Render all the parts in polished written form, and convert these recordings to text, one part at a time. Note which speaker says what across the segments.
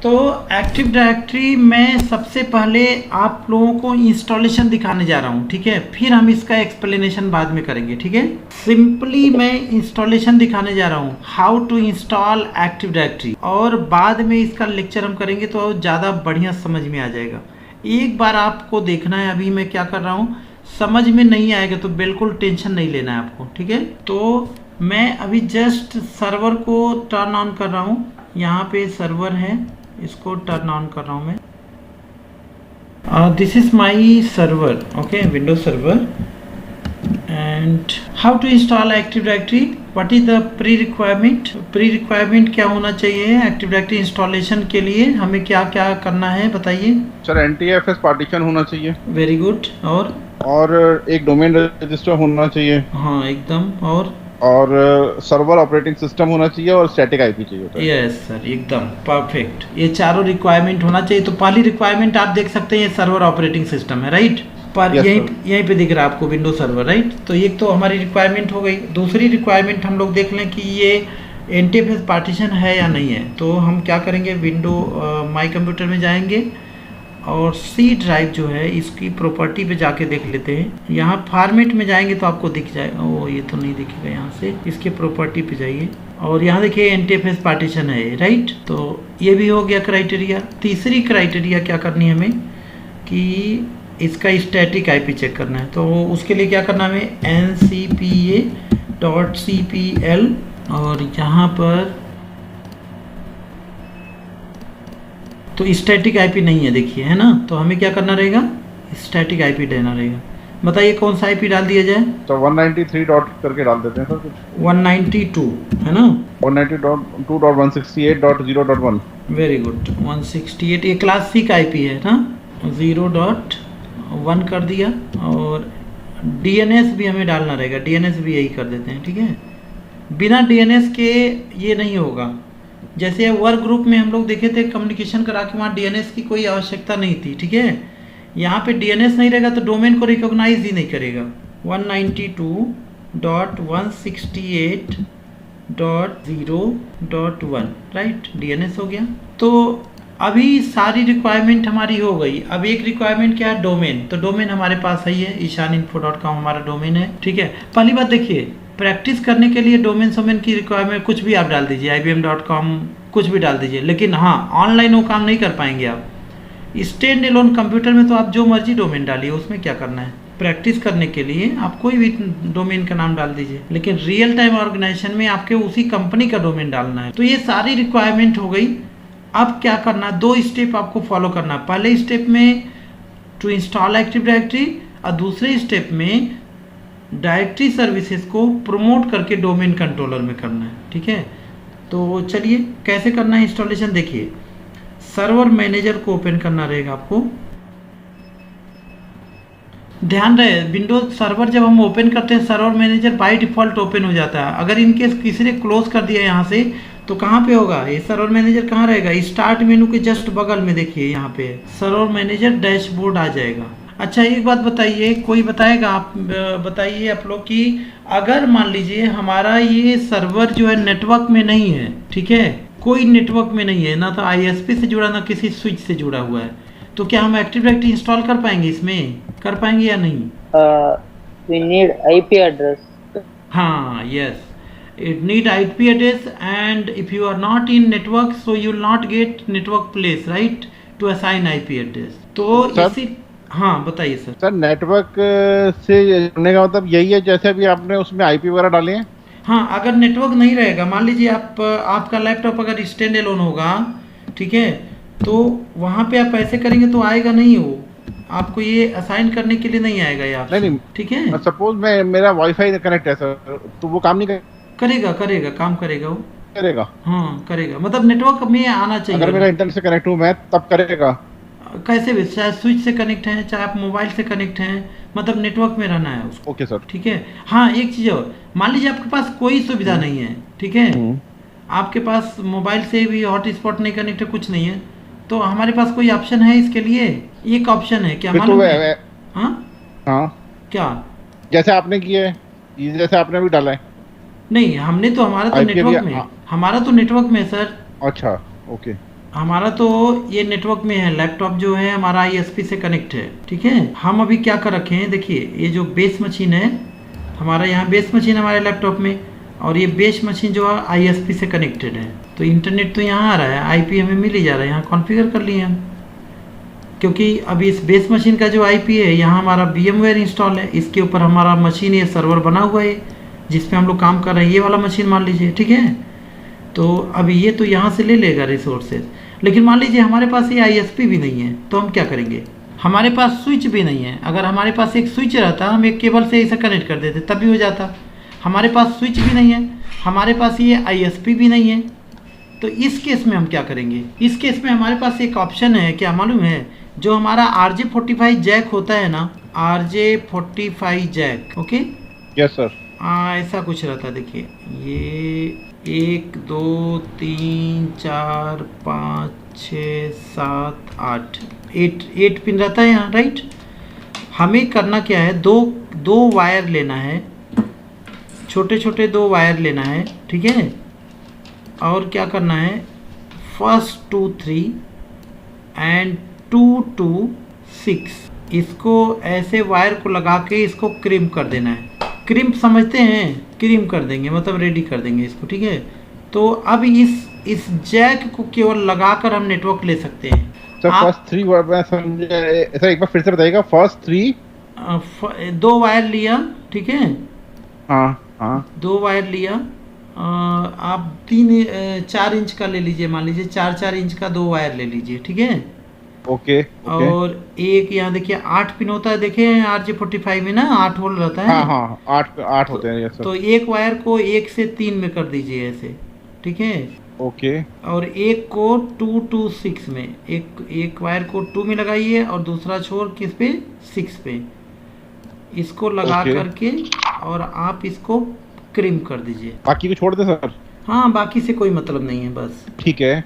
Speaker 1: तो active directory में सबसे पहले आप लोगों को इंस्टॉलेशन दिखाने जा रहा हूँ, ठीक है। फिर हम इसका एक्सप्लेनेशन बाद में करेंगे, ठीक है। सिंपली मैं इंस्टॉलेशन दिखाने जा रहा हूँ, how to install active directory, और बाद में इसका लेक्चर हम करेंगे तो ज़्यादा बढ़िया समझ में आ जाएगा। एक बार आपको देखना है अभी मैं क्या कर रहा हूँ, समझ में नहीं आएगा तो बिल्कुल टेंशन नहीं लेना है आपको, ठीक है। तो मैं अभी जस्ट सर्वर को टर्न ऑन कर रहा हूँ, यहाँ पे सर्वर है, इसको टर्न ऑन कर रहा हूँ मैं। This is my server, okay, Windows server. And how to install active directory, what is the pre requirement. Pre requirement क्या होना चाहिए एक्टिव डायरेक्टरी इंस्टॉलेशन के लिए, हमें क्या क्या करना है बताइए।
Speaker 2: सर NTFS पार्टीशन होना चाहिए।
Speaker 1: Very good. और
Speaker 2: एक डोमेन रजिस्टर होना चाहिए।
Speaker 1: हाँ एकदम।
Speaker 2: और सर्वर ऑपरेटिंग सिस्टम होना चाहिए और स्टैटिक आईपी चाहिए होता है।
Speaker 1: यस सर, एकदम परफेक्ट। ये चारों रिक्वायरमेंट होना चाहिए। तो पहली रिक्वायरमेंट आप देख सकते हैं, ये सर्वर ऑपरेटिंग सिस्टम है, राइट। पर
Speaker 2: Yes,
Speaker 1: यहीं पे दिख रहा है आपको विंडो सर्वर, राइट। तो ये तो हमारी रिक्वायरमेंट हो गई। दूसरी रिक्वायरमेंट हम लोग देख लें कि ये NTFS पार्टीशन है या नहीं है। तो हम क्या करेंगे, विंडो माई कंप्यूटर में जाएंगे और सी ड्राइव जो है इसकी प्रॉपर्टी पे जाके देख लेते हैं। यहाँ फॉर्मेट में जाएंगे तो आपको दिख जाएगा, ओ ये तो नहीं दिखेगा। यहाँ से इसके प्रॉपर्टी पे जाइए और यहाँ देखिए NTFS पार्टीशन है, राइट। तो ये भी हो गया क्राइटेरिया। तीसरी क्राइटेरिया क्या करनी है हमें कि इसका स्टैटिक आईपी चेक करना है। तो उसके लिए क्या करना है, हमें ncpa.cpl और यहाँ पर तो स्टैटिक आईपी नहीं है, देखिए, है ना। तो हमें क्या करना रहेगा, स्टैटिक आईपी देना रहेगा। बताइए कौन सा आईपी डाल दिया जाए।
Speaker 2: तो 193 डॉट करके डाल देते हैं सर कुछ।
Speaker 1: 192 है ना,
Speaker 2: 192.2.168.0.1।
Speaker 1: Very good. 168 ये क्लासिक आईपी है ना, 0.1 कर दिया। और DNS भी हमें डालना रहेगा, DNS भी यही कर देते हैं, ठीक है। बिना DNS के ये नहीं होगा। जैसे वर्क ग्रुप में हम लोग देखे थे कम्युनिकेशन करा के, वहाँ DNS की कोई आवश्यकता नहीं थी, ठीक है। यहाँ पे DNS नहीं रहेगा तो डोमेन को रिकॉग्नाइज ही नहीं करेगा। 192.168.0.1 राइट, DNS हो गया। तो अभी सारी रिक्वायरमेंट हमारी हो गई। अब एक रिक्वायरमेंट क्या है, डोमेन। तो डोमेन हमारे पास है, ये ishaninfo.com हमारा डोमेन है, ठीक है। पहली बात देखिए, प्रैक्टिस करने के लिए डोमेन सोमेन की रिक्वायरमेंट कुछ भी आप डाल दीजिए, ibm.com कुछ भी डाल दीजिए, लेकिन हाँ ऑनलाइन वो काम नहीं कर पाएंगे आप। स्टैंड एलोन कंप्यूटर में तो आप जो मर्जी डोमेन डालिए, उसमें क्या करना है, प्रैक्टिस करने के लिए आप कोई भी डोमेन का नाम डाल दीजिए, लेकिन रियल टाइम ऑर्गेनाइजेशन में आपके उसी कंपनी का डोमेन डालना है। तो ये सारी रिक्वायरमेंट हो गई। अब क्या करना है, 2 स्टेप आपको फॉलो करना है। पहले स्टेप में टू इंस्टॉल एक्टिव डायरेक्टरी और दूसरे स्टेप में डायरेक्टरी सर्विसेज को प्रमोट करके डोमेन कंट्रोलर में करना है, ठीक है। तो चलिए कैसे करना है इंस्टॉलेशन, देखिए। सर्वर मैनेजर को ओपन करना रहेगा आपको। ध्यान रहे, विंडोज सर्वर जब हम ओपन करते हैं server manager by default open हो जाता है। अगर इनकेस किसी ने क्लोज कर दिया यहाँ से तो कहाँ पे होगा ये सर्वर मैनेजर, कहाँ रहेगा, स्टार्ट मेनू के जस्ट बगल में देखिए, यहाँ पे सर्वर मैनेजर डैशबोर्ड आ जाएगा। अच्छा एक बात बताइए, कोई बताएगा, आप बताइए आप लोग कि अगर मान लीजिए हमारा ये सर्वर जो है नेटवर्क में नहीं है, ठीक है, कोई नेटवर्क में नहीं है, ना तो ISP से जुड़ा ना किसी स्विच से जुड़ा हुआ है, तो क्या हम एक्टिव डायरेक्टरी इंस्टॉल कर पाएंगे, इसमें कर पाएंगे या नहीं।
Speaker 3: We need IP address.
Speaker 1: हाँ yes, it need IP address and if you are not in network so you will not get network place right to assign IP address। तो इसी, हाँ बताइए सर।
Speaker 2: सर नेटवर्क से जुड़ने का मतलब यही है जैसे अभी आपने उसमें IP वगैरह डाले हैं।
Speaker 1: हाँ अगर नेटवर्क नहीं रहेगा, मान लीजिए आपका लैपटॉप अगर स्टैंड एलोन होगा, ठीक है, तो वहाँ पे आप ऐसे करेंगे तो आएगा नहीं, वो आपको ये असाइन करने के लिए नहीं आएगा ये आपसे,
Speaker 2: नहीं,
Speaker 1: ठीक है।
Speaker 2: सपोज मेरा वाईफाई कनेक्ट है सर, तो वो काम नहीं
Speaker 1: करेगा काम करेगा वो,
Speaker 2: करेगा।
Speaker 1: हाँ करेगा, मतलब नेटवर्क में आना चाहिए।
Speaker 2: अगर मेरा इंटरनेट से कनेक्ट हूँ मैं तब करेगा।
Speaker 1: कैसे भी, चाहे स्विच से कनेक्ट है, चाहे आप मोबाइल से कनेक्ट हैं, मतलब नेटवर्क में रहना है उसको।
Speaker 2: ओके सर,
Speaker 1: ठीक है। हाँ एक चीज़ और, मान लीजिए आपके पास कोई सुविधा नहीं है, ठीक है, आपके पास मोबाइल से भी हॉटस्पॉट नहीं कनेक्ट है, कुछ नहीं है, तो हमारे पास कोई ऑप्शन है इसके लिए। एक ऑप्शन है क्या मालूम है? हाँ क्या,
Speaker 2: जैसे आपने किया है, जैसे आपने भी डाला है।
Speaker 1: नहीं हमने तो, हमारा तो नेटवर्क में, हमारा तो नेटवर्क में सर।
Speaker 2: अच्छा ओके।
Speaker 1: हमारा तो ये नेटवर्क में है, लैपटॉप जो है हमारा ISP से कनेक्ट है, ठीक है। हम अभी क्या कर रखे हैं, देखिए ये जो बेस मशीन है हमारा, यहाँ बेस मशीन हमारे लैपटॉप में, और ये बेस मशीन जो है ISP से कनेक्टेड है। तो इंटरनेट तो यहाँ आ रहा है, IP हमें मिल ही जा रहा है, यहाँ कॉन्फ़िगर कर लिए हम। क्योंकि अभी इस बेस मशीन का जो IP है, यहाँ हमारा VMware इंस्टॉल है, इसके ऊपर हमारा मशीन, ये सर्वर बना हुआ है जिसपे हम लोग काम कर रहे हैं, ये वाला मशीन मान लीजिए, ठीक है। तो अभी ये तो यहाँ से ले लेगा रिसोर्सेज, लेकिन मान लीजिए हमारे पास ये ISP भी नहीं है, तो हम क्या करेंगे? हमारे पास स्विच भी नहीं है। अगर हमारे पास एक स्विच रहता, हम एक केबल से इसे कनेक्ट कर देते तब भी हो जाता। हमारे पास स्विच भी नहीं है, हमारे पास ये ISP भी नहीं है, तो इस केस में हम क्या करेंगे? इस केस में हमारे पास एक ऑप्शन है, क्या मालूम है? जो हमारा RJ45 जैक होता है ना, RJ45 Jack, okay,
Speaker 2: yes sir.
Speaker 1: ऐसा कुछ रहता है। देखिए ये 1 2 3 4 5 6 7 8 पिन रहता है यहाँ, राइट। हमें करना क्या है, दो वायर लेना है, छोटे छोटे 2 वायर लेना है, ठीक है। और क्या करना है, फर्स्ट 2 3 एंड 2 2 6, इसको ऐसे वायर को लगा के इसको क्रिम्प कर देना है। क्रिम्प समझते हैं, क्रिम्प कर देंगे मतलब रेडी कर देंगे इसको, ठीक है। तो अब इस जैक को केवल लगाकर हम नेटवर्क ले सकते हैं।
Speaker 2: सर फर्स्ट 3 मैं समझे, सर एक बार फिर से बताइएगा। फर्स्ट 3
Speaker 1: 2 वायर लिया, ठीक है।
Speaker 2: हाँ
Speaker 1: 2 वायर लिया, आप 4 इंच का ले लीजिए, मान लीजिए 4 इंच का 2 वायर ले लीजिए, ठीक है।
Speaker 2: ओके।
Speaker 1: और एक यहाँ देखिए 8 पिन होता है, देखे RJ45 में ना 8 होल रहता है।
Speaker 2: हाँ 8 होते हैं, यस सर।
Speaker 1: तो एक वायर को 1 से 3 में कर दीजिए ऐसे, ठीक है।
Speaker 2: ओके।
Speaker 1: और एक को 2 2 6 में, एक वायर को 2 में लगाइए और दूसरा छोर किस पे, 6 पे, इसको लगा करके और आप इसको क्रिम्प कर दीजिए।
Speaker 2: बाकी को छोड़ दे सर?
Speaker 1: हाँ, बाकी से कोई मतलब नहीं है, बस
Speaker 2: ठीक है।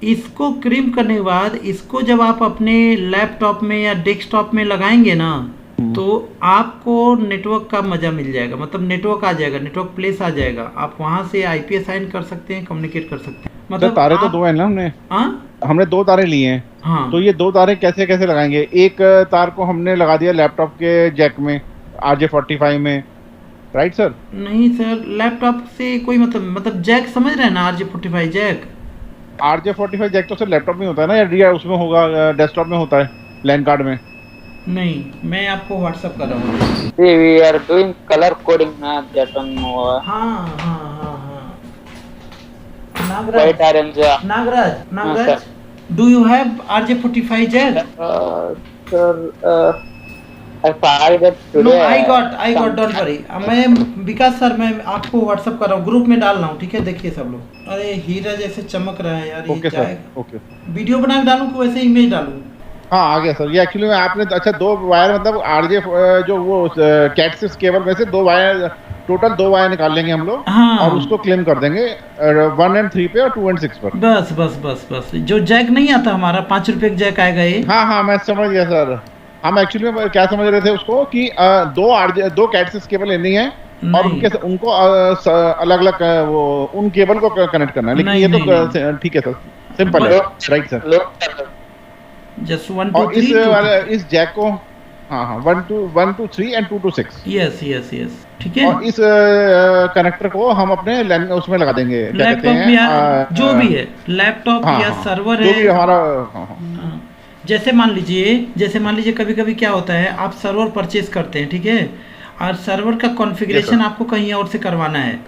Speaker 1: इसको क्रिम्प करने के बाद इसको जब आप अपने लैपटॉप में या डेस्कटॉप में लगाएंगे ना, तो आपको नेटवर्क का मजा मिल जाएगा, मतलब नेटवर्क आ जाएगा, नेटवर्क प्लेस आ जाएगा। आप वहां से IP असाइन कर सकते हैं, कम्युनिकेट कर सकते हैं। मतलब
Speaker 2: तारे तो 2 है ना हमने 2 तारे लिए हैं।
Speaker 1: हाँ,
Speaker 2: तो ये 2 तारे कैसे कैसे लगाएंगे? एक तार को हमने लगा दिया लैपटॉप के जैक में, RJ45 में, राइट सर?
Speaker 1: नहीं सर, लैपटॉप से कोई मतलब जैक समझ रहे हैं ना, RJ45 जैक।
Speaker 2: RJ45 जैक तो सर लैपटॉप में होता है ना, या उसमें होगा, डेस्कटॉप में होता है, लैन कार्ड में?
Speaker 1: नहीं, मैं आपको व्हाट्सएप कर रहा हूँ।
Speaker 3: We are doing color coding ना, that one more.
Speaker 1: हाँ।
Speaker 3: White orange.
Speaker 1: Nagraj, do you have RJ45 jack?
Speaker 3: Sir, I found that today.
Speaker 1: No, I got, don't worry. मैं विकास सर, मैं आपको व्हाट्सएप कर रहा हूँ, ग्रुप में डाल रहा हूँ, ठीक है। देखिए सब लोग, अरे हीरा जैसे चमक रहा है यार।
Speaker 2: Okay sir, okay.
Speaker 1: वीडियो बना के डालूं कि वैसे इमेज डालूं?
Speaker 2: हाँ आ गया सर। ये एक्चुअली में आपने अच्छा 2 वायर मतलब RJ जो वो कैट6 केबल में से 2 वायर, टोटल 2 वायर निकाल लेंगे हम लोग।
Speaker 1: हाँ।
Speaker 2: और उसको क्लेम कर देंगे 1 and 3 पे और 2 and 6 पर।
Speaker 1: बस जो जैक नहीं आता हमारा, 5 रुपए का जैक आएगा ये।
Speaker 2: हाँ मैं समझ गया सर। हम एक्चुअली में क्या समझ रहे थे उसको कि 2 कैट6 केबल लेनी है और उनको अलग अलग वो उन केबल को कनेक्ट करना है। लेकिन ये तो ठीक है सर, सिंपल है, राइट सर।
Speaker 1: जस्ट 1 2
Speaker 2: और
Speaker 1: 3
Speaker 2: इस जैक को 1 2 3 एंड 2 2 6,
Speaker 1: यस, ठीक है।
Speaker 2: और इस कनेक्टर को हम अपने उसमें लगा देंगे, क्या कहते
Speaker 1: लैपटॉप
Speaker 2: हैं,
Speaker 1: या जो भी है, लैपटॉप या सर्वर है,
Speaker 2: जो भी हमारा।
Speaker 1: जैसे मान लीजिए कभी कभी क्या होता है, आप सर्वर परचेज करते हैं, ठीक है, और सर्वर का कॉन्फ़िगरेशन आपको कहीं और से करवाना है,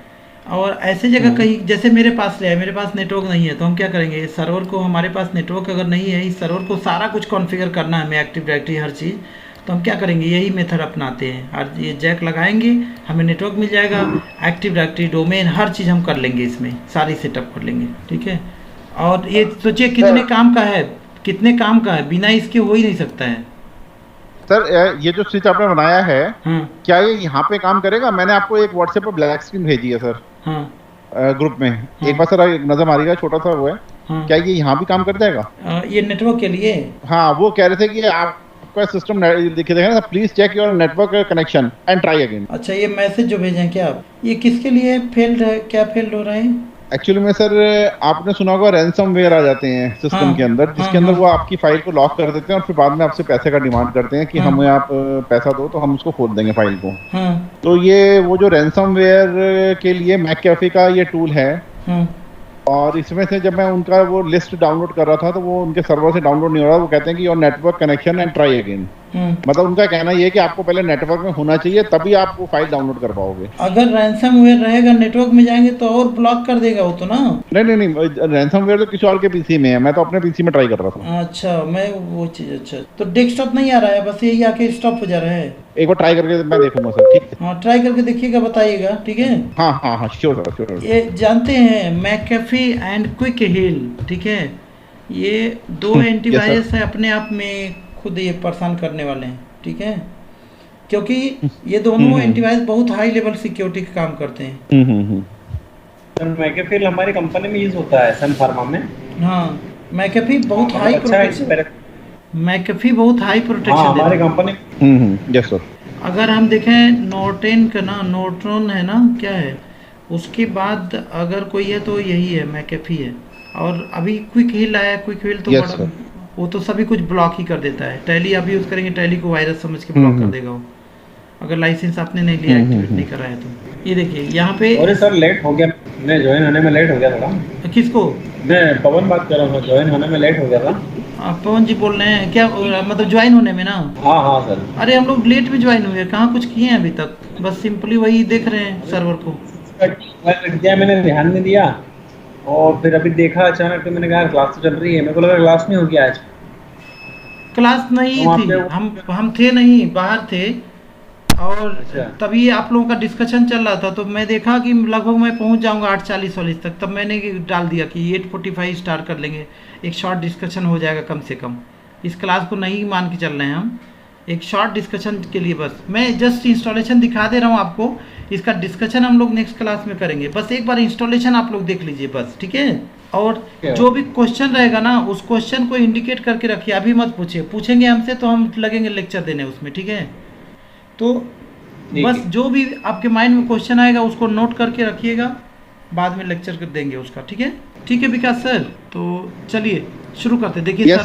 Speaker 1: और ऐसे जगह कहीं, जैसे मेरे पास मेरे पास नेटवर्क नहीं है, तो हम क्या करेंगे, सर्वर को, हमारे पास नेटवर्क अगर नहीं है, इस सर्वर को सारा कुछ कॉन्फ़िगर करना है, हमें एक्टिव डायरेक्टरी हर चीज़, तो हम क्या करेंगे, यही मेथड अपनाते हैं। और ये जैक लगाएंगे, हमें नेटवर्क मिल जाएगा, एक्टिव डायरेक्टरी, डोमेन, हर चीज़ हम कर लेंगे, इसमें सारी सेटअप कर लेंगे, ठीक है। और ये सोचिए कितने काम का है, बिना इसके हो ही नहीं सकता है।
Speaker 2: सर ये जो स्विच आपने बनाया है, क्या ये यहाँ पे काम करेगा? मैंने आपको एक व्हाट्सएप पर ब्लैक स्क्रीन भेजी है सर, ग्रुप में। एक बार सर नजर मारिएगा, छोटा सा वो है। क्या ये यहाँ भी काम कर जाएगा?
Speaker 1: ये नेटवर्क के लिए?
Speaker 2: हाँ, वो कह रहे थे कि आपका सिस्टम लिखे देगा, please check your network connection and try again.
Speaker 1: अच्छा, ये मैसेज जो भेजे हैं क्या आप, ये किसके लिए फेल्ड है, क्या फेल्ड हो रहा है?
Speaker 2: एक्चुअली में सर आपने सुना होगा रैंसमवेयर आ जाते हैं सिस्टम
Speaker 1: हाँ
Speaker 2: के अंदर,
Speaker 1: हाँ
Speaker 2: जिसके अंदर
Speaker 1: हाँ
Speaker 2: वो आपकी फाइल को लॉक कर देते हैं और फिर बाद में आपसे पैसे का डिमांड करते हैं कि
Speaker 1: हाँ
Speaker 2: हमें आप पैसा दो तो हम उसको खोल देंगे फाइल को।
Speaker 1: हाँ
Speaker 2: तो ये वो जो रैंसमवेयर के लिए मैकएफी का ये टूल है,
Speaker 1: हाँ
Speaker 2: और इसमें से जब मैं उनका वो लिस्ट डाउनलोड कर रहा था तो वो उनके सर्वर से डाउनलोड नहीं हो रहा। वो कहते हैं कि your network connection and try again.
Speaker 1: हाँ।
Speaker 2: मतलब उनका कहना ये है कि आपको पहले नेटवर्क में होना चाहिए तभी आप वो फाइल डाउनलोड कर पाओगे।
Speaker 1: अगर रैंसमवेयर रहेगा नेटवर्क में जाएंगे तो और ब्लॉक कर देगा वो तो ना।
Speaker 2: नहीं नहीं नहीं, रैंसमवेयर तो किसी और के पीसी में है, मैं तो अपने पीसी में ट्राई कर रहा था।
Speaker 1: अच्छा, मैं वो चीज़, अच्छा तो डेस्कटॉप नहीं आ रहा है, बस यही आके स्टॉप हो जा रहा है।
Speaker 2: एक बार ट्राई करके मैं देखूंगा सर, ठीक है?
Speaker 1: हाँ ट्राई करके देखिएगा, बताइएगा, ठीक है।
Speaker 2: हाँ हाँ हाँ, श्योर सर श्योर।
Speaker 1: ये जानते हैं मैकेफी एंड क्विक हिल, ठीक है, ये दो एंटीवायरस है, अपने आप में खुद ये परेशान करने वाले हैं, ठीक है, क्योंकि ये दोनों एंटीवायरस बहुत हाई लेवल सिक्योरिटी का काम करते हैं।
Speaker 4: सर मैकेफिल हमारी कंपनी में यूज होता है सन फार्मा में।
Speaker 1: हाँ मैकेफी बहुत हाई
Speaker 4: अच्छा है
Speaker 1: प्रोटेक्शन, मैकेफी बहुत हाई
Speaker 4: हाँ
Speaker 1: प्रोटेक्शन
Speaker 4: हमारी
Speaker 1: देता है।
Speaker 4: कंपनी।
Speaker 2: Yes sir.
Speaker 1: अगर हम देखें नोर्टेन का ना, नोर्ट्रॉन है ना, क्या है, उसके बाद अगर कोई है तो यही है, मैकेफी है। और अभी क्विक हिल आया, क्विक हिल तो
Speaker 2: Yes,
Speaker 1: बड़ा,
Speaker 2: sir.
Speaker 1: वो तो सभी कुछ ब्लॉक ही कर देता है। टैली आप यूज़ करेंगे, टैली को वायरस समझ के ब्लॉक कर देगा वो, अगर लाइसेंस आपने नहीं लिया, एक्टिवेट नहीं करा है तो। ये देखिए यहाँ पे,
Speaker 4: और सर लेट हो गया, मैं ज्वाइन होने में लेट हो गया थोड़ा।
Speaker 1: किसको?
Speaker 4: मैं पवन बात कर रहा हूँ, ज्वाइन होने में लेट हो गया था।
Speaker 1: आप पवन जी बोल रहे हैं क्या, मतलब ज्वाइन होने में ना?
Speaker 4: हाँ हाँ सर।
Speaker 1: अरे हम लोग लेट में ज्वाइन हुए, कहाँ कुछ किए हैं अभी तक, बस सिंपली वही देख रहे हैं सर्वर को।
Speaker 4: दिया मैंने ध्यान नहीं दिया, और फिर अभी देखा अचानक तो मैंने कहा क्लास तो चल रही है, मेरे को लगा क्लास नहीं होगी आज।
Speaker 1: क्लास नहीं
Speaker 4: तो वहाँ
Speaker 1: थी,
Speaker 4: पे
Speaker 1: हम थे नहीं, बाहर थे, और
Speaker 4: अच्छा।
Speaker 1: तभी आप लोगों का डिस्कशन चल रहा था, तो मैं देखा कि लगभग मैं पहुंच जाऊंगा 8:40 तक, तब मैंने डाल दिया कि 8:45 स्टार्ट कर लेंगे, एक शॉर्ट डिस्कशन हो जाएगा कम से कम। इस क्लास को नहीं मान के चल रहे हैं हम, एक शॉर्ट डिस्कशन के लिए बस मैं जस्ट इंस्टॉलेशन दिखा दे रहा हूँ आपको, इसका डिस्कशन हम लोग नेक्स्ट क्लास में करेंगे। बस एक बार इंस्टॉलेशन आप लोग देख लीजिए बस, ठीक है। और जो भी क्वेश्चन रहेगा ना, उस क्वेश्चन को इंडिकेट करके रखिए, अभी मत पूछिए, पूछेंगे हमसे तो हम लगेंगे लेक्चर देने उसमें, ठीक है। तो बस जो भी आपके माइंड में क्वेश्चन आएगा उसको नोट करके रखिएगा, बाद में लेक्चर कर देंगे उसका, ठीक है। ठीक है विकास सर, तो चलिए शुरू करते। देखिए
Speaker 2: यस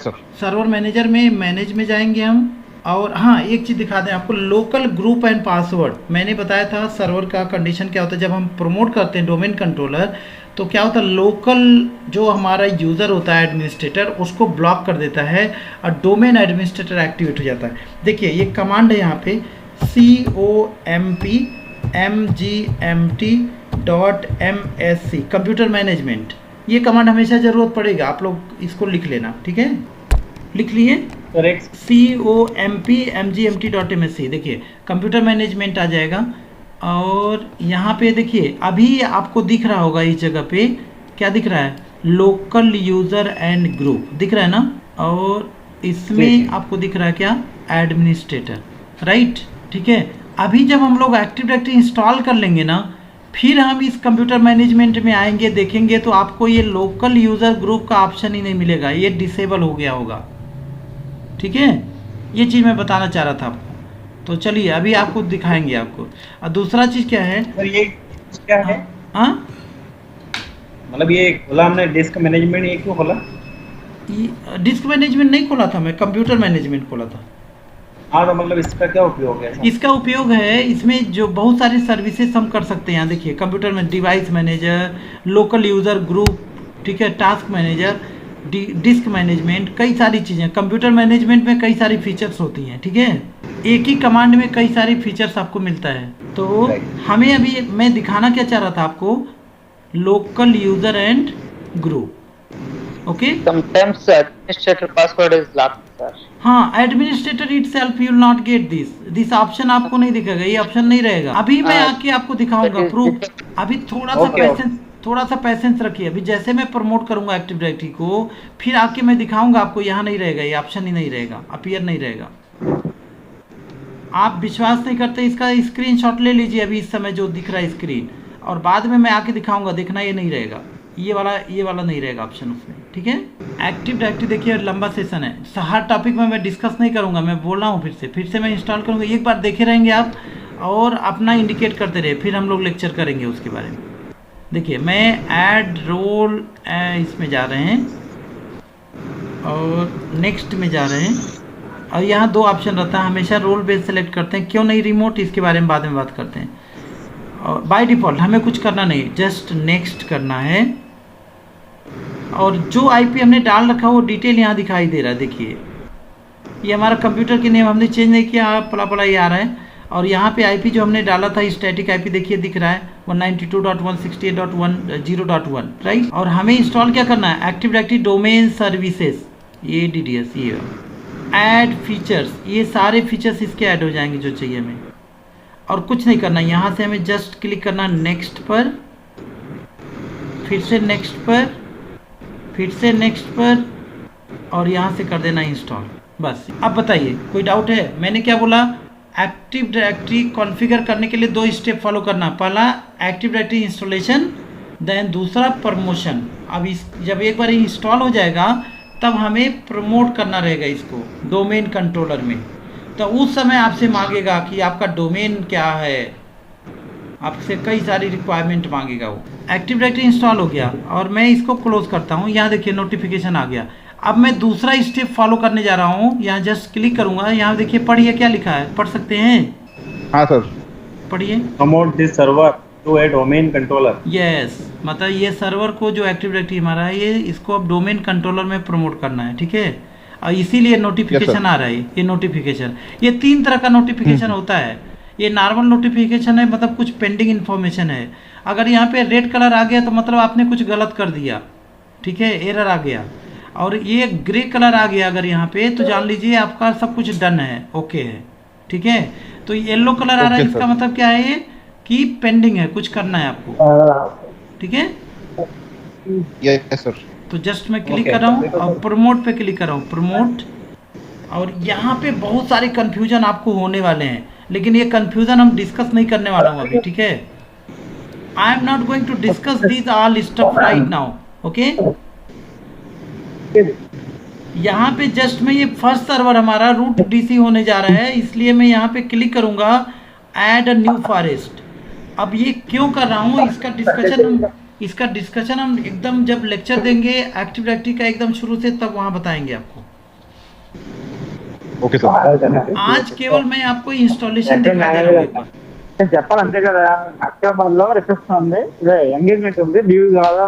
Speaker 2: सर।
Speaker 1: सर्वर मैनेजर में मैनेज में जाएंगे हम, और हाँ एक चीज़ दिखा दें आपको, लोकल ग्रुप एंड पासवर्ड। मैंने बताया था सर्वर का कंडीशन क्या होता है, जब हम प्रमोट करते हैं डोमेन कंट्रोलर तो क्या होता है, लोकल जो हमारा यूज़र होता है एडमिनिस्ट्रेटर, उसको ब्लॉक कर देता है और डोमेन एडमिनिस्ट्रेटर एक्टिवेट हो जाता है। देखिए ये कमांड है यहाँ पे compmgmt.msc कंप्यूटर मैनेजमेंट, ये कमांड हमेशा ज़रूरत पड़ेगा, आप लोग इसको लिख लेना, ठीक है। लिख लिए compmgmt.msc, देखिए कंप्यूटर मैनेजमेंट आ जाएगा। और यहाँ पे देखिए अभी आपको दिख रहा होगा इस जगह पे, क्या दिख रहा है, लोकल यूज़र एंड ग्रुप दिख रहा है ना, और इसमें आपको दिख रहा है क्या, एडमिनिस्ट्रेटर, राइट, ठीक है। अभी जब हम लोग एक्टिव डायरेक्टरी इंस्टॉल कर लेंगे ना, फिर हम इस कंप्यूटर मैनेजमेंट में आएंगे, देखेंगे तो आपको ये लोकल यूज़र ग्रुप का ऑप्शन ही नहीं मिलेगा, ये डिसेबल हो गया होगा, ठीक है। ये चीज़ मैं बताना चाह रहा था आपको, तो चलिए अभी आपको दिखाएंगे आपको। और दूसरा चीज़ क्या है
Speaker 4: सर, ये क्या है?
Speaker 1: हाँ
Speaker 4: मतलब ये खोला हमने डिस्क मैनेजमेंट, ये क्यों खोला?
Speaker 1: डिस्क मैनेजमेंट नहीं खोला था मैं, कंप्यूटर मैनेजमेंट खोला था।
Speaker 4: हाँ तो मतलब इसका क्या उपयोग है?
Speaker 1: इसका उपयोग है, इसमें जो बहुत सारी सर्विसेज हम कर सकते हैं। यहाँ देखिए कंप्यूटर में device manager, local user group, ठीक है, टास्क मैनेजर, डिस्क मैनेजमेंट, कई सारी चीज़ें कंप्यूटर मैनेजमेंट में कई सारी फीचर्स होती हैं, ठीक है। एक ही कमांड में कई सारी फीचर्स आपको मिलता है। तो हमें अभी मैं दिखाना क्या चाह रहा था आपको, local user and group, okay.
Speaker 3: Sometimes administrator password is locked, sir.
Speaker 1: हाँ, administrator itself you will not get this option आपको नहीं दिखेगा, ये ऑप्शन नहीं रहेगा। अभी मैं आके आपको दिखाऊंगा प्रूफ, अभी थोड़ा सा पैसेंस रखिए। अभी जैसे मैं प्रमोट करूंगा एक्टिव डायरेक्टरी को, फिर आके मैं दिखाऊंगा आपको, यहाँ नहीं रहेगा, ये ऑप्शन ही नहीं रहेगा, अपीयर नहीं रहेगा। आप विश्वास नहीं करते, इसका स्क्रीनशॉट ले लीजिए अभी इस समय जो दिख रहा है स्क्रीन, और बाद में मैं आके दिखाऊंगा, देखना ये नहीं रहेगा, ये वाला नहीं रहेगा ऑप्शन उसमें, ठीक है। एक्टिव डायरेक्टरी देखिए लंबा सेशन है, हर टॉपिक में मैं डिस्कस नहीं करूंगा, मैं बोल रहा हूँ फिर से मैं इंस्टॉल करूंगा, एक बार देखे रहेंगे आप और अपना इंडिकेट करते रहे, फिर हम लोग लेक्चर करेंगे उसके बारे में, देखिए मैं ऐड रोल इसमें जा रहे हैं और नेक्स्ट में जा रहे हैं, और यहाँ दो ऑप्शन रहता है, हमेशा रोल बेस सेलेक्ट करते हैं, क्यों नहीं रिमोट, इसके बारे में बाद में बात करते हैं। और बाय डिफ़ॉल्ट हमें कुछ करना नहीं, जस्ट नेक्स्ट करना है। और जो आईपी हमने डाल रखा है वो डिटेल यहाँ दिखाई दे रहा है। देखिए ये हमारा कंप्यूटर के नेम हमने चेंज नहीं किया, पला पला ये आ रहा है। और यहाँ पे आईपी जो हमने डाला था स्टैटिक आईपी देखिए दिख रहा है 192.168.10.1 राइट। और हमें इंस्टॉल क्या करना है, एक्टिव डायरेक्टरी डोमेन सर्विसेज, ये DDS, ये ऐड फीचर्स, ये सारे फीचर्स इसके ऐड हो जाएंगे जो चाहिए हमें। और कुछ नहीं करना, यहाँ से हमें जस्ट क्लिक करना नेक्स्ट पर, फिर से नेक्स्ट पर, फिर से नेक्स्ट पर, और यहाँ से कर देना इंस्टॉल, बस। अब बताइए कोई डाउट है? मैंने क्या बोला, एक्टिव डायरेक्टरी कॉन्फ़िगर करने के लिए 2 स्टेप फॉलो करना, पहला एक्टिव डायरेक्टरी इंस्टॉलेशन, देन दूसरा प्रमोशन। अब इस जब एक बार इंस्टॉल हो जाएगा तब हमें प्रमोट करना रहेगा इसको डोमेन कंट्रोलर में। तो उस समय आपसे मांगेगा कि आपका डोमेन क्या है, आपसे कई सारी रिक्वायरमेंट मांगेगा वो। एक्टिव डायरेक्टरी इंस्टॉल हो गया और मैं इसको क्लोज करता हूँ। यहाँ देखिए नोटिफिकेशन आ गया। अब मैं दूसरा स्टेप फॉलो करने जा रहा हूँ, यहाँ जस्ट क्लिक करूँगा, यहाँ देखिए पढ़िए क्या लिखा है, पढ़ सकते हैं?
Speaker 2: हाँ सर,
Speaker 1: पढ़िए।
Speaker 4: Promote this server to a domain controller.
Speaker 1: Yes, मतलब ये सर्वर को जो एक्टिव डायरेक्टरी हमारा है, ये इसको अब डोमेन कंट्रोलर में प्रमोट करना है, ठीक है। और इसीलिए नोटिफिकेशन आ रहा है, ये नोटिफिकेशन, ये 3 तरह का नोटिफिकेशन होता है। ये नॉर्मल नोटिफिकेशन है, मतलब कुछ पेंडिंग इन्फॉर्मेशन है। अगर यहाँ पे रेड कलर आ गया तो मतलब आपने कुछ गलत कर दिया, ठीक है, एरर आ गया। और ये ग्रे कलर आ गया अगर यहाँ पे, तो जान लीजिए आपका सब कुछ डन है, ओके है, ठीक है। तो येलो कलर आ रहा है, इसका मतलब क्या है, ये कि पेंडिंग है, कुछ करना है आपको, ठीक है।
Speaker 2: Yes sir.
Speaker 1: तो जस्ट मैं क्लिक कर रहा हूँ और प्रमोट पे क्लिक कर रहा हूँ, प्रमोट। और यहाँ पे बहुत सारे कन्फ्यूजन आपको होने वाले हैं, लेकिन ये कन्फ्यूजन हम डिस्कस नहीं करने वाला हूँ अभी, ठीक है। I am not going to discuss this all stuff right now, okay. यहाँ पे जस्ट में ये फर्स्ट सर्वर हमारा रूट DC होने जा रहा है, इसलिए मैं यहाँ पे क्लिक करूँगा ऐड अ न्यू फॉरेस्ट। अब ये क्यों कर रहा हूँ, इसका डिस्कशन हम एकदम जब लेक्चर देंगे एक्टिव डायरेक्टरी का एकदम शुरू से, तब वहाँ बताएंगे आपको।
Speaker 2: Okay sir.
Speaker 1: आज केवल मैं आपको इंस्टॉलेशन दिखा दे रहा हूँ।
Speaker 5: చెప్పాలి అంతే కదా, అక్టోబర్లో రిసెప్షన్ ఉంది, ఇదే ఎంగేజ్మెంట్ ఉంది, లీవ్ కావాలా?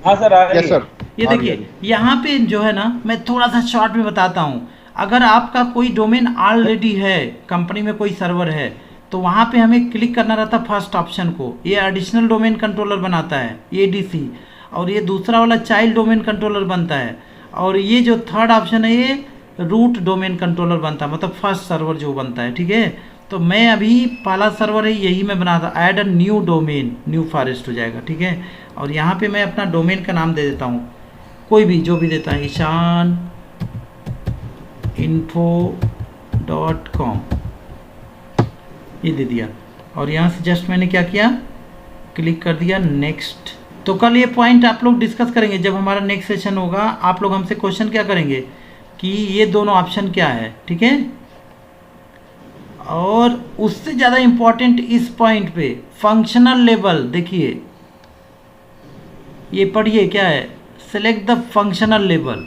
Speaker 4: हाँ सर, आ रही
Speaker 2: यस
Speaker 4: है।
Speaker 2: सर।
Speaker 1: ये देखिए यहाँ पे जो है ना, मैं थोड़ा सा शॉर्ट में बताता हूँ। अगर आपका कोई डोमेन ऑलरेडी है, कंपनी में कोई सर्वर है, तो वहाँ पे हमें क्लिक करना रहता है फर्स्ट ऑप्शन को। ये एडिशनल डोमेन कंट्रोलर बनाता है ADC, और ये दूसरा वाला चाइल्ड डोमेन कंट्रोलर बनता है, और ये जो थर्ड ऑप्शन है ये रूट डोमेन कंट्रोलर बनता है, मतलब फर्स्ट सर्वर जो बनता है, ठीक है। तो मैं अभी पहला सर्वर है यही मैं बनाता, add a new domain, new forest हो जाएगा, ठीक है। और यहाँ पे मैं अपना डोमेन का नाम दे देता हूँ, कोई भी जो भी देता है, ईशान info.com, ये दे दिया। और यहाँ से जस्ट मैंने क्या किया, क्लिक कर दिया नेक्स्ट। तो कल ये पॉइंट आप लोग डिस्कस करेंगे जब हमारा नेक्स्ट सेशन होगा। आप लोग हमसे क्वेश्चन क्या करेंगे कि ये दोनों ऑप्शन क्या है, ठीक है। और उससे ज़्यादा इम्पोर्टेंट इस पॉइंट पे फंक्शनल लेवल, देखिए ये पढ़िए क्या है, सेलेक्ट द फंक्शनल लेवल।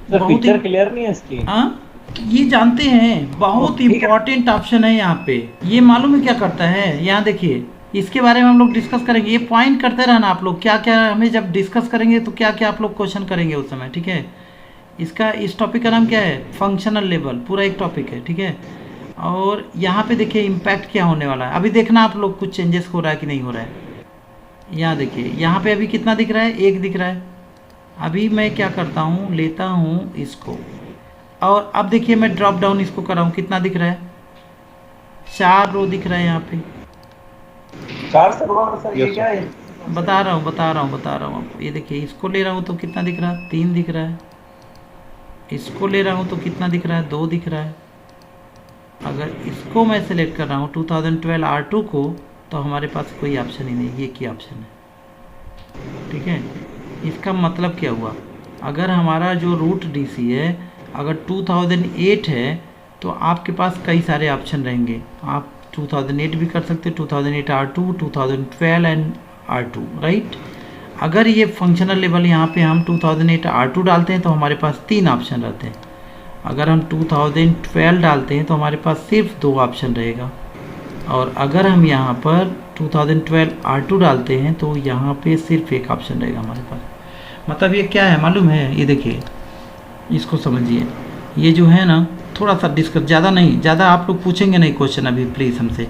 Speaker 4: बहुत ही क्लियर नहीं है इसकी।
Speaker 1: हाँ, ये जानते हैं, बहुत इंपॉर्टेंट ऑप्शन है यहाँ पे। ये मालूम है क्या करता है, यहाँ देखिए, इसके बारे में हम लोग डिस्कस करेंगे। ये पॉइंट करते रहना आप लोग, क्या क्या हमें जब डिस्कस करेंगे तो क्या क्या आप लोग क्वेश्चन करेंगे उस समय, ठीक है। इस टॉपिक का नाम क्या है, फंक्शनल लेवल, पूरा एक टॉपिक है, ठीक है। और यहाँ पे देखिए इम्पैक्ट क्या होने वाला है, अभी देखना आप लोग कुछ चेंजेस हो रहा है कि नहीं हो रहा है। यहाँ देखिए, यहाँ पे अभी कितना दिख रहा है, 1 दिख रहा है। अभी मैं क्या करता हूँ, लेता हूँ इसको, और अब देखिए मैं ड्रॉप डाउन इसको कर रहा हूँ, कितना दिख रहा है, 4 रो दिख रहा है यहाँ पे।
Speaker 4: 4 सर्वर सर, ये क्या है?
Speaker 1: बता रहा हूँ आपको। ये देखिए, इसको ले रहा हूँ तो कितना दिख रहा है, 3 दिख रहा है। इसको ले रहा हूँ तो कितना दिख रहा है, 2 दिख रहा है। अगर इसको मैं सेलेक्ट कर रहा हूँ 2012 R2 को, तो हमारे पास कोई ऑप्शन ही नहीं, ये की ऑप्शन है, ठीक है। इसका मतलब क्या हुआ, अगर हमारा जो रूट DC है अगर 2008 है तो आपके पास कई सारे ऑप्शन रहेंगे। आप 2008 भी कर सकते हैं, 2008 R2, 2012 एंड R2, राइट। अगर ये फंक्शनल लेवल यहाँ पे हम 2008 R2 डालते हैं तो हमारे पास 3 ऑप्शन रहते हैं। अगर हम 2012 डालते हैं तो हमारे पास सिर्फ 2 ऑप्शन रहेगा। और अगर हम यहाँ पर 2012 R2 डालते हैं तो यहाँ पे सिर्फ 1 ऑप्शन रहेगा हमारे पास। मतलब ये क्या है मालूम है, ये देखिए, इसको समझिए। ये जो है ना, थोड़ा सा डिस्कस, ज़्यादा नहीं, ज़्यादा आप लोग पूछेंगे नहीं क्वेश्चन अभी प्लीज़ हमसे,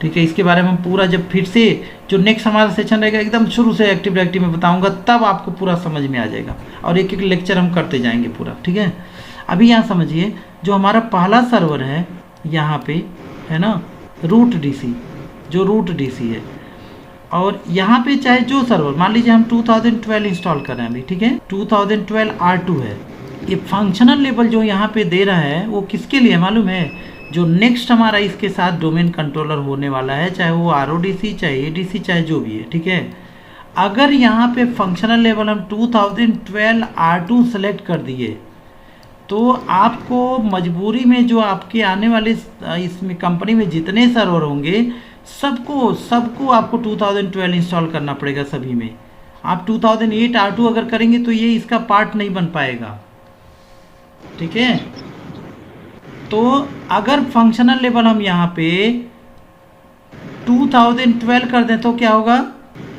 Speaker 1: ठीक है। इसके बारे में हम पूरा जब फिर से जो नेक्स्ट हमारा सेशन रहेगा एकदम शुरू से एक्टिव डायरेक्टिव में बताऊंगा, तब आपको पूरा समझ में आ जाएगा और एक एक लेक्चर हम करते जाएंगे पूरा, ठीक है। अभी यहाँ समझिए, जो हमारा पहला सर्वर है यहाँ पे है ना, रूट डीसी, जो रूट डीसी है, और यहाँ पे चाहे जो सर्वर, मान लीजिए हम 2012 इंस्टॉल कर रहे हैं अभी, ठीक है, 2012 R2 है। ये फंक्शनल लेवल जो यहाँ पे दे रहा है वो किसके लिए मालूम है, जो नेक्स्ट हमारा इसके साथ डोमेन कंट्रोलर होने वाला है, चाहे वो RODC, चाहे ADC, चाहे जो भी है, ठीक है। अगर यहाँ पे फंक्शनल लेवल हम 2012 R2 सेलेक्ट कर दिए तो आपको मजबूरी में जो आपके आने वाले इसमें कंपनी में जितने सर्वर होंगे सबको आपको 2012 इंस्टॉल करना पड़ेगा सभी में। आप 2008 R2 अगर करेंगे तो ये इसका पार्ट नहीं बन पाएगा, ठीक है। तो अगर फंक्शनल लेवल हम यहाँ पे 2012 कर दें तो क्या होगा,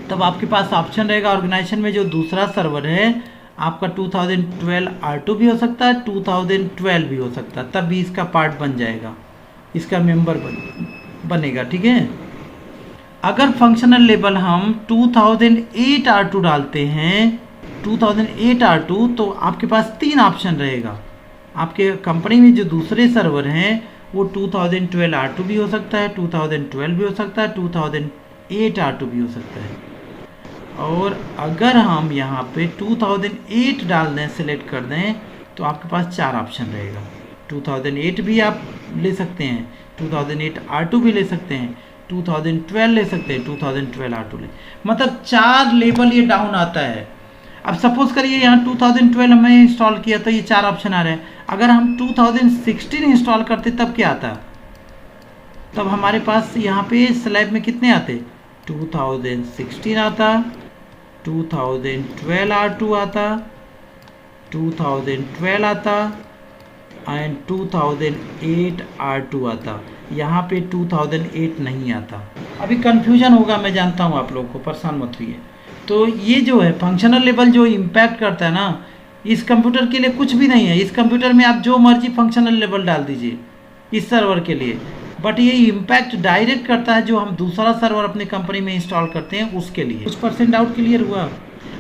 Speaker 1: तब आपके पास ऑप्शन रहेगा ऑर्गेनाइजेशन में जो दूसरा सर्वर है आपका 2012 R2 भी हो सकता है, 2012 भी हो सकता है, तब भी इसका पार्ट बन जाएगा, इसका मेंबर बनेगा, ठीक है। अगर फंक्शनल लेवल हम 2008 R2 डालते हैं, 2008 R2, तो आपके पास 3 ऑप्शन रहेगा। आपके कंपनी में जो दूसरे सर्वर हैं वो 2012 R2 भी हो सकता है, 2012 भी हो सकता है, 2008 R2 भी हो सकता है। और अगर हम यहाँ पे 2008 डाल दें, सेलेक्ट कर दें, तो आपके पास 4 ऑप्शन रहेगा। 2008 भी आप ले सकते हैं, 2008 R2 भी ले सकते हैं, 2012 ले सकते हैं, 2012 R2 ले, मतलब 4 लेवल ये डाउन आता है। अब सपोज करिए यहाँ 2012 हमने इंस्टॉल किया तो ये 4 ऑप्शन आ रहे हैं। अगर हम 2016 इंस्टॉल करते तब क्या आता, तब हमारे पास यहाँ पे स्लैब में कितने आते, 2016 आता, 2012 R2 आता, 2012 आता एंड 2008 R2 आता। यहाँ पे 2008 नहीं आता। अभी कंफ्यूजन होगा, मैं जानता हूँ आप लोगों को, परेशान मत होइए। तो ये जो है फंक्शनल लेवल जो इम्पैक्ट करता है ना, इस कंप्यूटर के लिए कुछ भी नहीं है। इस कंप्यूटर में आप जो मर्जी फंक्शनल लेवल डाल दीजिए इस सर्वर के लिए, बट ये इम्पैक्ट डायरेक्ट करता है जो हम दूसरा सर्वर अपने कंपनी में इंस्टॉल करते हैं उसके लिए। कुछ % डाउट क्लियर हुआ,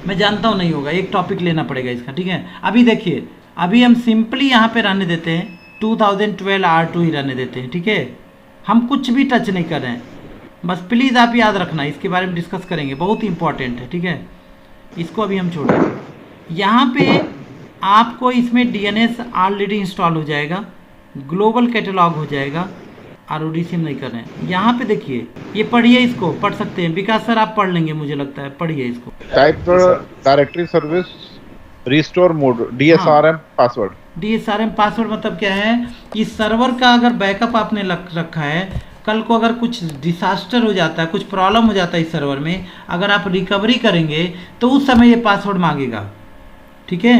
Speaker 1: मैं जानता हूँ नहीं होगा, एक टॉपिक लेना पड़ेगा इसका, ठीक है। अभी देखिए, अभी हम सिंपली यहाँ पे रहने देते हैं 2012 R2 ही रहने देते हैं, ठीक है। हम कुछ भी टच नहीं कर रहे हैं, बस प्लीज़ आप याद रखना, इसके बारे में डिस्कस करेंगे, बहुत इंपॉर्टेंट है, ठीक है। इसको अभी हम छोड़ दें। यहाँ पे आपको इसमें DNS ऑलरेडी इंस्टॉल हो जाएगा, ग्लोबल कैटलॉग हो जाएगा, RODC नहीं कर रहे हैं। यहाँ पे देखिए, ये पढ़िए, इसको पढ़ सकते हैं। विकास सर आप पढ़ लेंगे मुझे लगता है, पढ़िए इसको।
Speaker 2: Type directory service restore mode DSRM password.
Speaker 1: DSRM password मतलब क्या है, इस सर्वर का अगर बैकअप आपने रखा है, कल को अगर कुछ डिसास्टर हो जाता है, कुछ प्रॉब्लम हो जाता है इस सर्वर में, अगर आप रिकवरी करेंगे तो उस समय ये पासवर्ड मांगेगा, ठीक है।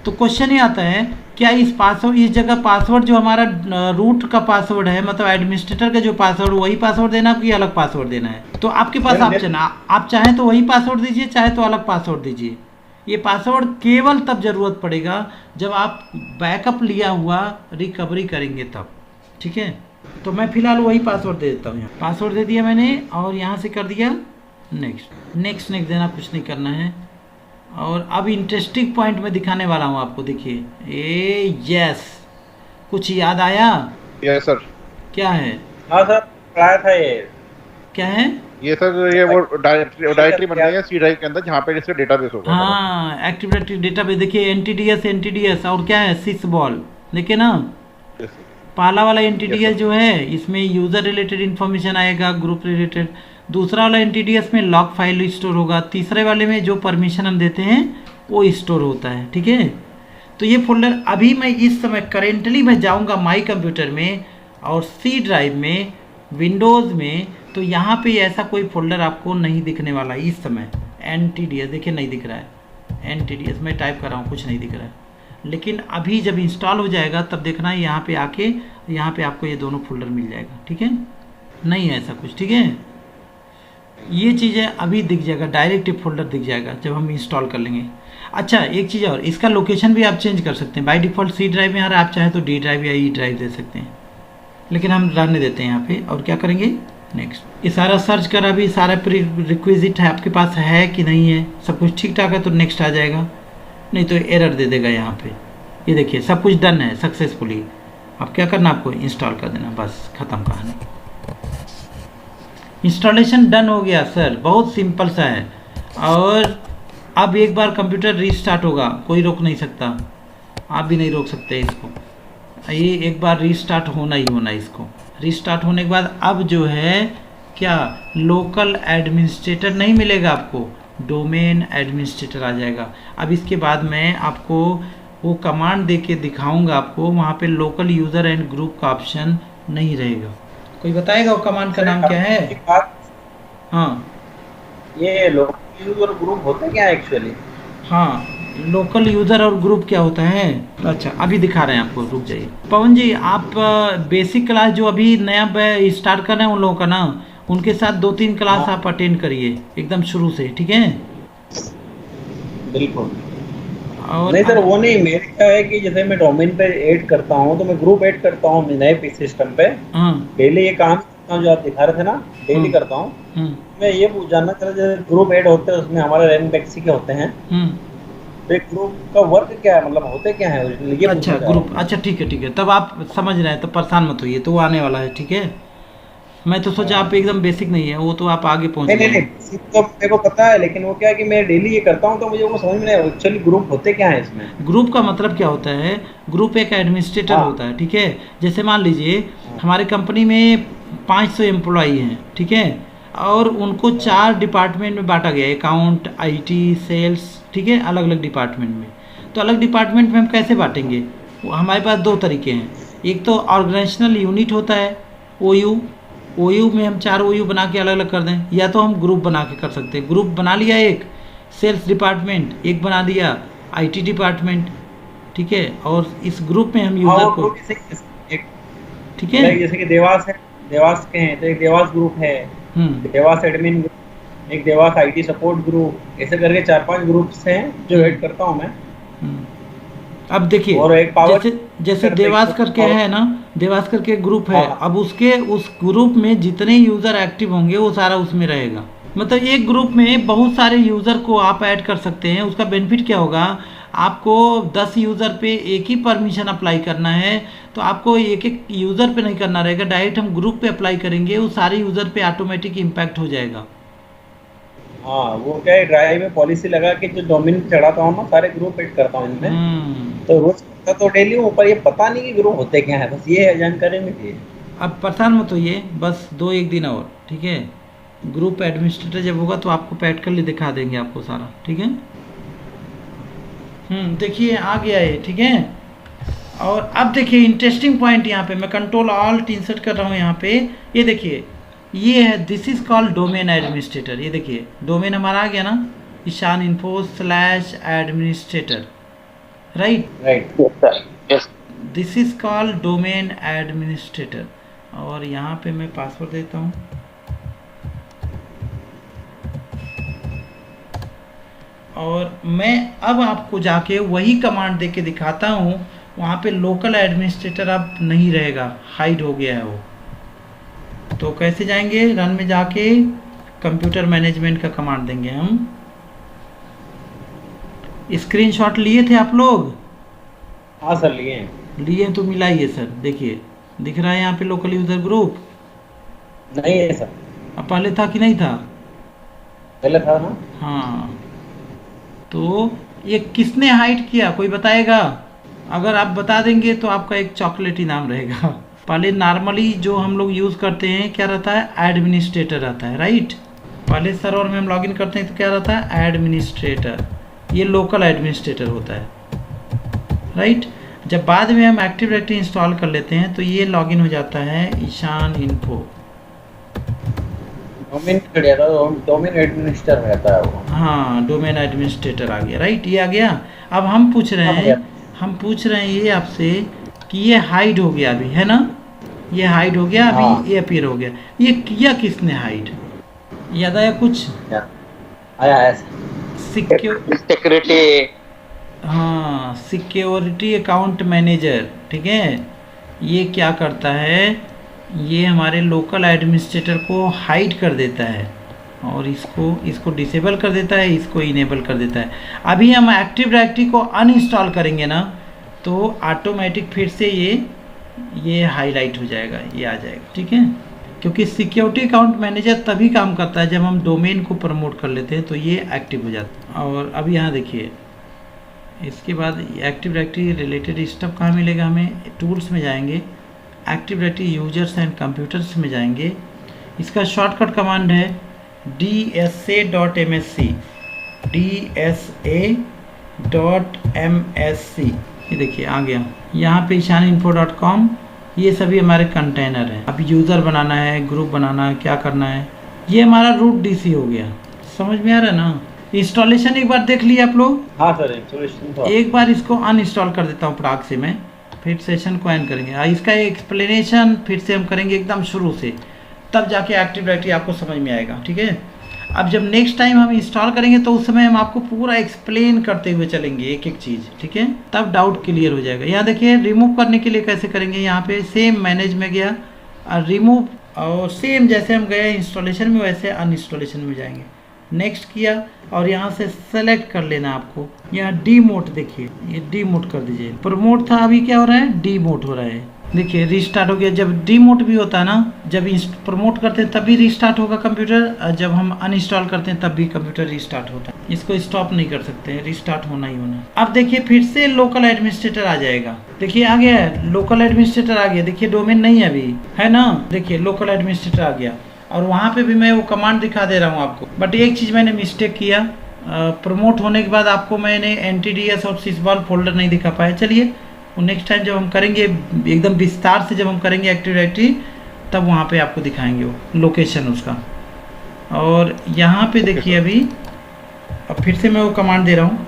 Speaker 1: तो क्वेश्चन ये आता है, क्या इस जगह पासवर्ड जो हमारा रूट का पासवर्ड है, मतलब एडमिनिस्ट्रेटर का जो पासवर्ड, वही पासवर्ड देना है कि अलग पासवर्ड देना है। तो आपके पास ऑप्शन, आप चाहें तो वही पासवर्ड दीजिए, चाहे तो अलग पासवर्ड दीजिए। ये पासवर्ड केवल तब ज़रूरत पड़ेगा जब आप बैकअप लिया हुआ रिकवरी करेंगे तब, ठीक है। तो मैं फिलहाल वही पासवर्ड दे देता हूँ। पासवर्ड दे दिया मैंने और यहाँ से कर दिया नेक्स्ट देना, कुछ नहीं करना है। और अब इंटरेस्टिंग पॉइंट में दिखाने वाला हूँ आपको, देखिए। यस, कुछ याद आया?
Speaker 2: Yes sir.
Speaker 1: क्या है?
Speaker 4: हाँ सर, पढ़ाया था ये।
Speaker 1: क्या है
Speaker 2: ये सर? ये वो डायरेक्टरी बन गई है C ड्राइव के अंदर, जहाँ पे इसका डेटाबेस होगा।
Speaker 1: हाँ, एक्टिव डायरेक्टरी डेटाबेस। देखिए NTDS और क्या है, SysBall, देखिए ना। पहला वाला NTDS जो है, इसमें यूज़र रिलेटेड इन्फॉर्मेशन आएगा, ग्रुप रिलेटेड। दूसरा वाला NTDS में लॉग फाइल स्टोर होगा। तीसरे वाले में जो परमिशन हम देते हैं वो स्टोर होता है, ठीक है। तो ये फोल्डर अभी मैं इस समय करेंटली मैं जाऊंगा माई कंप्यूटर में और C ड्राइव में, विंडोज़ में तो यहाँ पे ऐसा कोई फोल्डर आपको नहीं दिखने वाला इस समय। NTDS देखिए नहीं दिख रहा है, NTDS मैं टाइप कर रहा हूँ, कुछ नहीं दिख रहा है। लेकिन अभी जब इंस्टॉल हो जाएगा तब देखना है यहाँ पे आके, यहाँ पे आपको ये दोनों फोल्डर मिल जाएगा, ठीक है। नहीं है ऐसा कुछ, ठीक है। ये चीज़ें अभी दिख जाएगा, डायरेक्ट फोल्डर दिख जाएगा जब हम इंस्टॉल कर लेंगे। अच्छा एक चीज़ और, इसका लोकेशन भी आप चेंज कर सकते हैं। बाय डिफ़ॉल्ट C ड्राइव में आ रहा है, आप चाहे तो D ड्राइव या E ड्राइव दे सकते हैं, लेकिन हम रहने देते हैं यहाँ पे। और क्या करेंगे, नेक्स्ट। ये सारा सर्च कर, अभी सारा रिक्विजिट है आपके पास है कि नहीं है, सब कुछ ठीक ठाक है तो नेक्स्ट आ जाएगा, नहीं तो एरर दे देगा यहाँ पे। ये देखिए सब कुछ डन है सक्सेसफुली। अब क्या करना, आपको इंस्टॉल कर देना, बस ख़त्म कहानी। इंस्टॉलेशन डन हो गया सर, बहुत सिंपल सा है। और अब एक बार कंप्यूटर रीस्टार्ट होगा, कोई रोक नहीं सकता, आप भी नहीं रोक सकते इसको। ये एक बार रीस्टार्ट होना ही होना है इसको। रीस्टार्ट होने के बाद अब जो है क्या, लोकल एडमिनिस्ट्रेटर नहीं मिलेगा आपको, डोमेन एडमिनिस्ट्रेटर आ जाएगा। अब इसके बाद मैं आपको वो कमांड दे के दिखाऊँगा आपको, वहाँ पे लोकल यूज़र एंड ग्रुप का ऑप्शन नहीं रहेगा। कोई बताएगा वो कमांड का नाम क्या है? हाँ,
Speaker 4: ये लोकल यूजर ग्रुप होता है क्या एक्चुअली?
Speaker 1: हाँ, लोकल यूज़र और ग्रुप क्या होता है? अच्छा अभी दिखा रहे हैं आपको, रुक जाइए। पवन जी आप बेसिक क्लास जो अभी नया स्टार्ट कर रहे हैं उन लोगों का ना, उनके साथ 2-3 क्लास आप अटेंड करिए एकदम शुरू से, ठीक है?
Speaker 4: बिल्कुल।
Speaker 1: और
Speaker 4: नहीं सर वो नहीं, मेरे क्या है कि जैसे मैं डोमेन पे ऐड करता हूँ तो मैं ग्रुप ऐड करता हूँ नए पीसी सिस्टम पे।
Speaker 1: हाँ,
Speaker 4: डेली ये काम करता हूँ जो आप दिखा रहे थे ना, डेली करता हूँ। मैं ये जानना चाह रहा, जैसे ग्रुप ऐड होते हैं उसमें हमारे रैंक बैक्सी के होते हैं, तो एक ग्रुप का वर्क क्या है, मतलब होते क्या है ये?
Speaker 1: अच्छा ग्रुप, अच्छा ठीक है, तब आप समझ रहे हैं तो परेशान मत होइए, तो वो आने वाला है, ठीक है। मैं तो सोचा आप एकदम बेसिक नहीं है, वो तो आप आगे पहुंच गए।
Speaker 4: नहीं बेसिक तो मेरे को पता है, लेकिन वो क्या है कि मैं डेली ये करता हूँ तो मुझे वो समझ में नहीं एक्चुअली ग्रुप होते क्या है इसमें।
Speaker 1: ग्रुप का मतलब क्या होता है, ग्रुप एक एडमिनिस्ट्रेटर होता है, ठीक है। जैसे मान लीजिए हमारे कंपनी में 500 एम्प्लॉई हैं, ठीक है, और उनको 4 डिपार्टमेंट में बांटा गया, अकाउंट, IT, सेल्स, ठीक है, अलग अलग डिपार्टमेंट में। तो अलग डिपार्टमेंट में हम कैसे बांटेंगे, हमारे पास 2 तरीके हैं। एक तो ऑर्गेनाइजेशनल यूनिट होता है OU में हम 4 OU बना के अलग अलग कर दें, या तो हम ग्रुप बना के कर सकते हैं। ग्रुप बना लिया, एक सेल्स डिपार्टमेंट, एक बना दिया IT डिपार्टमेंट, ठीक है, और इस ग्रुप में हम यूजर को, ठीक है,
Speaker 4: जैसे कि देवास है, देवास के हैं तो एक देवास ग्रुप है, देवास एडमिन ग्रुप, एक देवास IT सपोर्ट ग्रुप, ऐसे करके 4-5 ग्रुप्स हैं जो ऐड करता हूँ मैं।
Speaker 1: अब देखिए,
Speaker 4: और एक
Speaker 1: जैसे देवास करके है ना, देवास करके ग्रुप है। अब उसके उस ग्रुप में जितने यूज़र एक्टिव होंगे वो सारा उसमें रहेगा। मतलब एक ग्रुप में बहुत सारे यूज़र को आप ऐड कर सकते हैं। उसका बेनिफिट क्या होगा, आपको 10 यूज़र पे एक ही परमिशन अप्लाई करना है, तो आपको एक एक यूज़र पे नहीं करना रहेगा, डायरेक्ट हम ग्रुप पे अप्लाई करेंगे, वो सारे यूज़र पे ऑटोमेटिक इम्पैक्ट हो जाएगा।
Speaker 4: हाँ वो क्या है, ड्राइव में पॉलिसी लगा के जो डोमेन चढ़ाता हूँ ना, सारे ग्रुप ऐड करता हूँ इनमें, तो रोज करता तो डेली हूँ, पर ये पता नहीं कि ग्रुप होते क्या है, बस ये है जानकारी मुझे।
Speaker 1: अब परेशान मत होइए, बस 2-1 दिन और, ठीक है। ग्रुप एडमिनिस्ट्रेटर जब होगा तो आपको प्रैक्टिकली दिखा देंगे आपको सारा, ठीक है। देखिए आ गया है, ठीक है। और अब देखिए इंटरेस्टिंग पॉइंट, यहाँ पे मैं कंट्रोल ऑल्ट इंसर्ट कर रहा हूँ यहाँ पे, ये देखिए ये है, this is called domain administrator. ये देखिए डोमेन हमारा आ गया ना, ishaninfo/administrator, right. This is called domain administrator. और यहाँ पे मैं पासवर्ड देता हूँ, और मैं अब आपको जाके वही कमांड दे के दिखाता हूँ। वहाँ पे लोकल एडमिनिस्ट्रेटर अब नहीं रहेगा, हाइड हो गया है वो। तो कैसे जाएंगे, रन में जाके कंप्यूटर मैनेजमेंट का कमांड देंगे हम। स्क्रीनशॉट लिए थे आप लोग?
Speaker 4: हाँ सर लिए
Speaker 1: तो मिलाइए सर, देखिए दिख रहा है यहाँ पे लोकल यूजर ग्रुप।
Speaker 4: नहीं है सर,
Speaker 1: अब पहले था कि नहीं था?
Speaker 4: पहले था ना।
Speaker 1: हाँ, तो ये किसने हाइड किया, कोई बताएगा? अगर आप बता देंगे तो आपका एक चॉकलेट इनाम रहेगा। पहले नॉर्मली जो हम लोग यूज़ करते हैं क्या रहता है, एडमिनिस्ट्रेटर रहता है, राइट। पहले सर्वर में हम लॉगिन करते हैं तो क्या रहता है, एडमिनिस्ट्रेटर। ये लोकल एडमिनिस्ट्रेटर होता है, राइट। जब बाद में हम एक्टिव डायरेक्टरी इंस्टॉल कर लेते हैं तो ये लॉगिन हो जाता है ईशान इन्फो,
Speaker 4: डोमेन खड़ा था, डोमेन एडमिनिस्ट्रेटर रहता है वो।
Speaker 1: हाँ, डोमेन एडमिनिस्ट्रेटर आ गया, राइट, ये आ गया। अब हम पूछ रहे हैं ये आपसे कि ये हाइड हो गया अभी, है ना, ये हाइड हो गया अभी,
Speaker 4: हाँ।
Speaker 1: ये अपीयर हो गया, ये किया किसने हाइड, याद आया कुछ?
Speaker 4: आया
Speaker 3: सिक्योरिटी।
Speaker 1: हाँ, सिक्योरिटी अकाउंट मैनेजर, ठीक है। ये क्या करता है, ये हमारे लोकल एडमिनिस्ट्रेटर को हाइड कर देता है और इसको डिसेबल कर देता है, इसको इनेबल कर देता है। अभी हम एक्टिव डायरेक्टरी को अनइंस्टॉल करेंगे ना, तो ऑटोमेटिक फिर से ये हाईलाइट हो जाएगा, ये आ जाएगा, ठीक है। क्योंकि सिक्योरिटी अकाउंट मैनेजर तभी काम करता है जब हम डोमेन को प्रमोट कर लेते हैं, तो ये एक्टिव हो जाता है। और अब यहाँ देखिए, इसके बाद एक्टिव डायरेक्टरी रिलेटेड स्टफ कहाँ मिलेगा हमें, टूल्स में जाएंगे, active directory users and computers में जाएंगे। इसका शॉर्टकट कमांड है dsa.msc, dsa.msc। ये देखिए आ गया, यहाँ पे ishaninfo.com, ये सभी हमारे कंटेनर हैं। अब यूज़र बनाना है, ग्रुप बनाना है, क्या करना है, ये हमारा रूट डीसी हो गया। समझ में आ रहा है ना? इंस्टॉलेशन एक बार देख लिए आप लोग?
Speaker 4: हाँ सर, इंस्टॉलेशन तो
Speaker 1: एक बार इसको अनइंस्टॉल कर देता हूँ प्राक से मैं, फिर सेशन को एंड करेंगे। इसका एक्सप्लेनेशन फिर से हम करेंगे एकदम शुरू से, तब जाके एक्टिव डायरेक्टरी आपको समझ में आएगा, ठीक है। अब जब नेक्स्ट टाइम हम इंस्टॉल करेंगे तो उस समय हम आपको पूरा एक्सप्लेन करते हुए चलेंगे एक एक चीज़, ठीक है, तब डाउट क्लियर हो जाएगा। यहाँ देखिए, रिमूव करने के लिए कैसे करेंगे, यहाँ पे सेम मैनेज में गया और रिमूव, और सेम जैसे हम गए इंस्टॉलेशन में वैसे अनइंस्टॉलेशन में जाएंगे, नेक्स्ट किया और यहाँ से सेलेक्ट कर लेना आपको। यहाँ डीमोट देखिए, ये डीमोट कर दीजिए, प्रमोट था, अभी क्या हो रहा है, डीमोट हो रहा है। देखिए रीस्टार्ट हो गया। जब डीमोट भी होता है ना, जब प्रमोट करते हैं तब भी रीस्टार्ट होगा कंप्यूटर, और जब हम अनइंस्टॉल करते हैं तब भी कंप्यूटर रीस्टार्ट होता है। इसको स्टॉप नहीं कर सकते हैं, रीस्टार्ट होना ही होना। अब देखिए फिर से लोकल एडमिनिस्ट्रेटर आ जाएगा, देखिए आ गया है, लोकल एडमिनिस्ट्रेटर आ गया। देखिए डोमेन नहीं है अभी, है ना, देखिए लोकल एडमिनिस्ट्रेटर आ गया, और वहाँ पे भी मैं वो कमांड दिखा दे रहा हूँ आपको। बट एक चीज़ मैंने मिस्टेक किया, प्रमोट होने के बाद आपको मैंने NTDS और सिसबॉल फोल्डर नहीं दिखा पाया। चलिए वो नेक्स्ट टाइम जब हम करेंगे एकदम विस्तार से, जब हम करेंगे एक्टिव डायरेक्टरी, तब वहाँ पे आपको दिखाएंगे वो लोकेशन उसका। और यहाँ पे देखिए अभी, अब फिर से मैं वो कमांड दे रहा हूँ,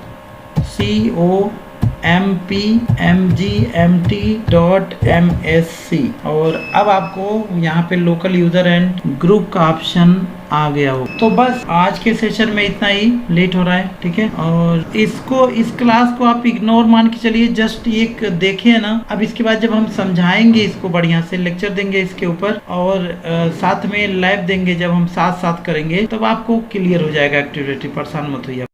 Speaker 1: compmgmt.msc, और अब आपको यहाँ पे लोकल यूज़र एंड ग्रुप का ऑप्शन आ गया हो। तो बस आज के सेशन में इतना ही, लेट हो रहा है, ठीक है। और इस क्लास को आप इग्नोर मान के चलिए, जस्ट एक देखे ना। अब इसके बाद जब हम समझाएंगे इसको, बढ़िया से लेक्चर देंगे इसके ऊपर, और साथ में लैब देंगे, जब हम साथ साथ करेंगे तब आपको क्लियर हो जाएगा एक्टिव डायरेक्टरी, परेशान मत होइए।